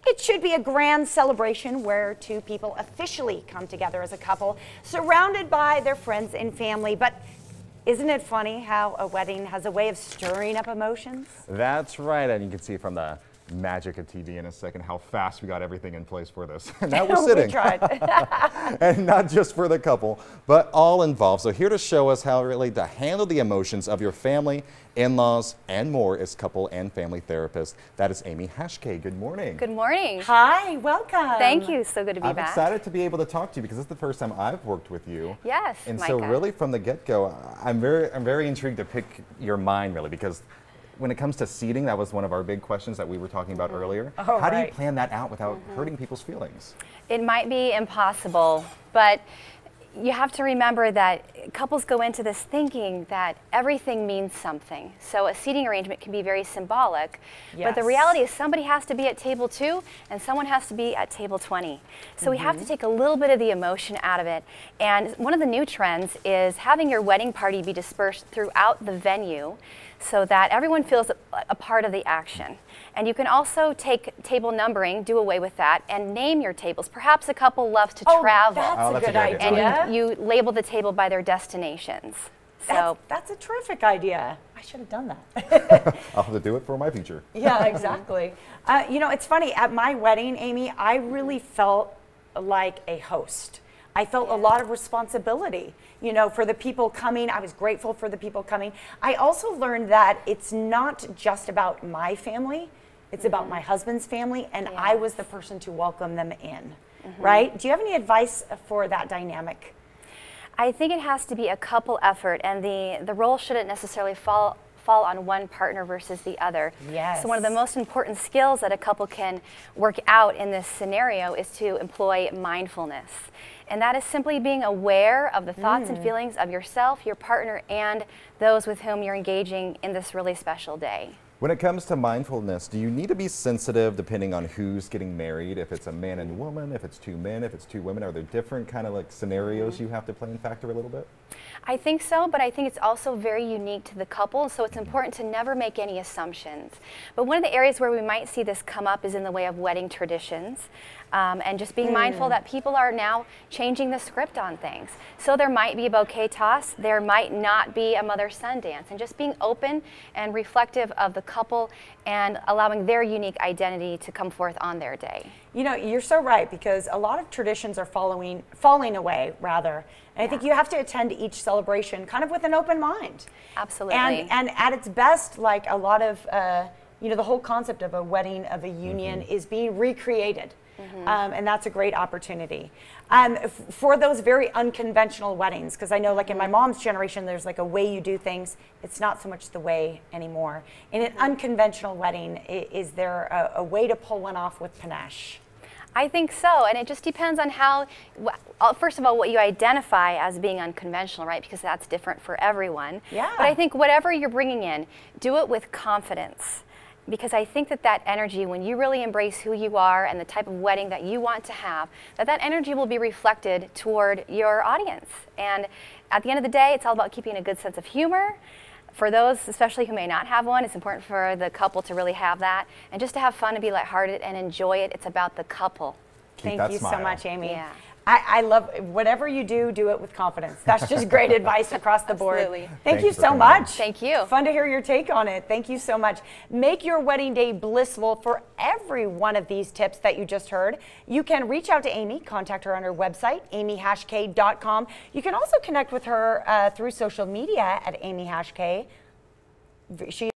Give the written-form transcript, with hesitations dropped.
It should be a grand celebration where two people officially come together as a couple, surrounded by their friends and family. But isn't it funny how a wedding has a way of stirring up emotions? That's right, and you can see from the magic of TV in a second how fast we got everything in place for this. And now we're sitting. We tried. And not just for the couple, but all involved. So here to show us how really to handle the emotions of your family, in-laws, and more is couple and family therapist. That is Amy Hashke. Good morning. Good morning. Hi, welcome. Thank you. So good to be back. I'm excited to be able to talk to you because this is the first time I've worked with you. Yes, And Micah. so really from the get-go, I'm very intrigued to pick your mind really, because when it comes to seating, that was one of our big questions that we were talking about earlier. Oh, How do you plan that out without hurting people's feelings? It might be impossible, but you have to remember that couples go into this thinking that everything means something. So a seating arrangement can be very symbolic, but the reality is somebody has to be at table 2 and someone has to be at table 20. So we have to take a little bit of the emotion out of it. And one of the new trends is having your wedding party be dispersed throughout the venue so that everyone feels a part of the action. And you can also take table numbering, do away with that, and name your tables. Perhaps a couple loves to travel. That's a good idea. And you label the table by their destinations. So that's a terrific idea. I should have done that. I'll have to do it for my future. Yeah, exactly. You know, it's funny, at my wedding, Amy, I really felt like a host. I felt a lot of responsibility, you know, for the people coming. I was grateful for the people coming. I also learned that it's not just about my family, it's about my husband's family, and I was the person to welcome them in, right? Do you have any advice for that dynamic? I think it has to be a couple effort, and the role shouldn't necessarily fall on one partner versus the other. Yes. So one of the most important skills that a couple can work out in this scenario is to employ mindfulness. And that is simply being aware of the thoughts and feelings of yourself, your partner, and those with whom you're engaging in this really special day. When it comes to mindfulness, do you need to be sensitive depending on who's getting married? If it's a man and woman, if it's two men, if it's two women, are there different kind of like scenarios you have to play and factor a little bit? I think so, but I think it's also very unique to the couple, so it's important to never make any assumptions. But one of the areas where we might see this come up is in the way of wedding traditions, and just being mindful that people are now changing the script on things. So there might be a bouquet toss, there might not be a mother-son dance, and just being open and reflective of the couple and allowing their unique identity to come forth on their day. You know, you're so right, because a lot of traditions are falling away, rather. And I think you have to attend each celebration kind of with an open mind. Absolutely. And at its best, like a lot of, you know, the whole concept of a wedding, of a union is being recreated. And that's a great opportunity. For those very unconventional weddings, because I know like in my mom's generation, there's like a way you do things. It's not so much the way anymore. In an unconventional wedding, is there a way to pull one off with panache? I think so, and it just depends on how, first of all, what you identify as being unconventional, right? Because that's different for everyone. Yeah. But I think whatever you're bringing in, do it with confidence. Because I think that energy, when you really embrace who you are and the type of wedding that you want to have, that energy will be reflected toward your audience. And at the end of the day, it's all about keeping a good sense of humor. For those, especially who may not have one, it's important for the couple to really have that. And just to have fun and be lighthearted and enjoy it. It's about the couple. Thank you so much, Amy. Yeah. I love whatever you do, do it with confidence. That's just great advice across the board. Absolutely. Thank you so much. Thank you. Fun to hear your take on it. Thank you so much. Make your wedding day blissful. For every one of these tips that you just heard, you can reach out to Amy, contact her on her website, amyhashk.com. You can also connect with her through social media at Amy Hashke. She